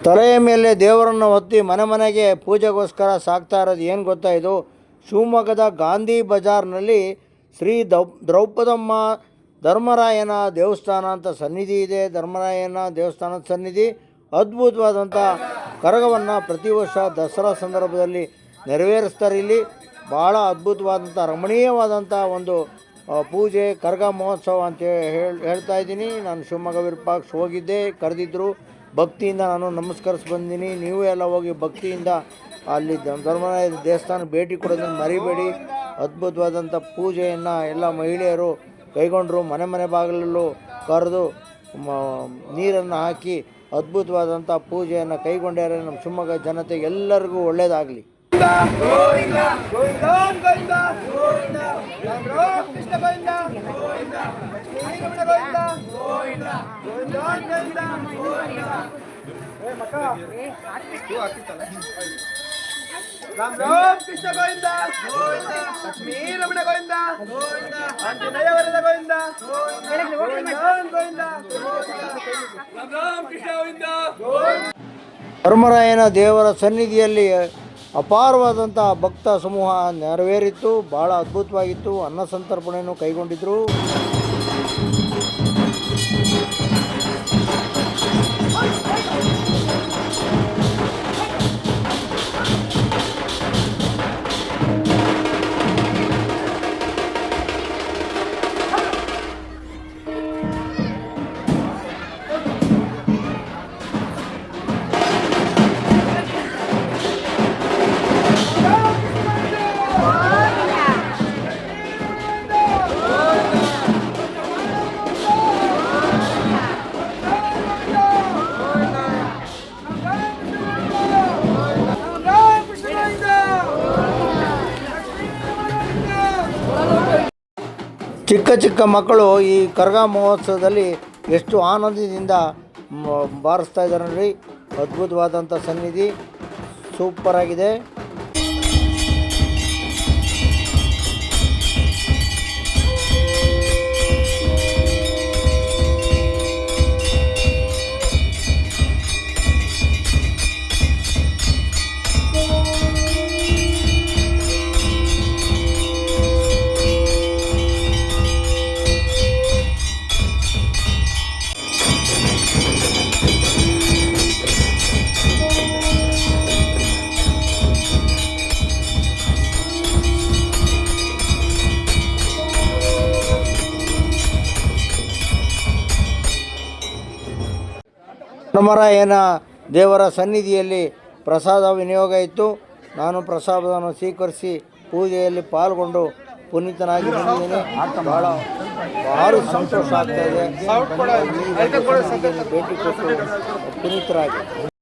ತಲೆಯ ಮೇಲೆ ದೇವರನ್ನು ಹೊತ್ತಿ ಮನೆ ಮನೆಗೆ ಪೂಜೆಗೋಸ್ಕರ ಸಾಕ್ತಾ ಇರೋದು ಏನು ಗೊತ್ತಾ? ಇದು ಶಿವಮೊಗ್ಗದ ಗಾಂಧಿ ಬಜಾರ್ನಲ್ಲಿ ಶ್ರೀ ದ್ರೌಪದಮ್ಮ ಧರ್ಮರಾಯನ ದೇವಸ್ಥಾನ ಅಂತ ಸನ್ನಿಧಿ ಇದೆ. ಧರ್ಮರಾಯನ ದೇವಸ್ಥಾನದ ಸನ್ನಿಧಿ ಅದ್ಭುತವಾದಂಥ ಕರಗವನ್ನು ಪ್ರತಿ ವರ್ಷ ದಸರಾ ಸಂದರ್ಭದಲ್ಲಿ ನೆರವೇರಿಸ್ತಾರೆ. ಇಲ್ಲಿ ಭಾಳ ಅದ್ಭುತವಾದಂಥ ರಮಣೀಯವಾದಂಥ ಒಂದು ಪೂಜೆ ಕರಗ ಮಹೋತ್ಸವ ಅಂತ ಹೇಳ್ತಾ ಇದ್ದೀನಿ. ನಾನು ಶಿವಮೊಗ್ಗ ವಿರೂಪಾಕ್ಷ ಹೋಗಿದ್ದೆ, ಕರೆದಿದ್ದರು, ಭಕ್ತಿಯಿಂದ ನಾನು ನಮಸ್ಕರಿಸಿ ಬಂದೀನಿ. ನೀವು ಎಲ್ಲ ಹೋಗಿ ಭಕ್ತಿಯಿಂದ ಅಲ್ಲಿ ಧರ್ಮರಾಯ ದೇವಸ್ಥಾನ ಭೇಟಿ ಕೊಡೋದನ್ನು ಮರಿಬೇಡಿ. ಅದ್ಭುತವಾದಂಥ ಪೂಜೆಯನ್ನು ಎಲ್ಲ ಮಹಿಳೆಯರು ಕೈಗೊಂಡರು. ಮನೆ ಮನೆ ಬಾಗಿಲಲ್ಲೂ ಕರೆದು ನೀರನ್ನು ಹಾಕಿ ಅದ್ಭುತವಾದಂಥ ಪೂಜೆಯನ್ನು ಕೈಗೊಂಡ್ಯಾರೆ. ನಮ್ಮ ಶಿವಮೊಗ್ಗ ಜನತೆಗೆ ಎಲ್ಲರಿಗೂ ಒಳ್ಳೆಯದಾಗಲಿ. ರಾಮ ರಾಮ ಕೃಷ್ಣ ಗೋವಿಂದ ಲಕ್ಷ್ಮೀ ರಮಣ ಗೋವಿಂದ ಆಂಜನೇಯ ವರದ ಗೋವಿಂದ ಗೋವಿಂದ ರಾಮ ರಾಮ ಕೃಷ್ಣ ಗೋವಿಂದ. ಧರ್ಮರಾಯನ ದೇವರ ಸನ್ನಿಧಿಯಲ್ಲಿ ಅಪಾರವಾದಂಥ ಭಕ್ತ ಸಮೂಹ ನೆರವೇರಿತ್ತು. ಭಾಳ ಅದ್ಭುತವಾಗಿತ್ತು. ಅನ್ನ ಸಂತರ್ಪಣೆಯನ್ನು ಕೈಗೊಂಡಿದ್ದರು. ಚಿಕ್ಕ ಚಿಕ್ಕ ಮಕ್ಕಳು ಈ ಕರಗ ಮಹೋತ್ಸವದಲ್ಲಿ ಎಷ್ಟು ಆನಂದದಿಂದ ಬಾರಿಸ್ತಾ ಇದ್ದಾರೆ ನೋಡಿ. ಅದ್ಭುತವಾದಂಥ ಸನ್ನಿಧಿ ಸೂಪರಾಗಿದೆ. ಧರ್ಮರಾಯನ ದೇವರ ಸನ್ನಿಧಿಯಲ್ಲಿ ಪ್ರಸಾದ ವಿನಿಯೋಗ ಇತ್ತು. ನಾನು ಪ್ರಸಾದವನ್ನು ಸ್ವೀಕರಿಸಿ ಪೂಜೆಯಲ್ಲಿ ಪಾಲ್ಗೊಂಡು ಪುನೀತನಾಗಿ ಬಂದಿದ್ದೇನೆ. ಭಾಳ ಸಂತೋಷ ಆಗ್ತಾ ಇದೆ. ಭೇಟಿ ಕೊಟ್ಟು ಪುನೀತರಾಗಿ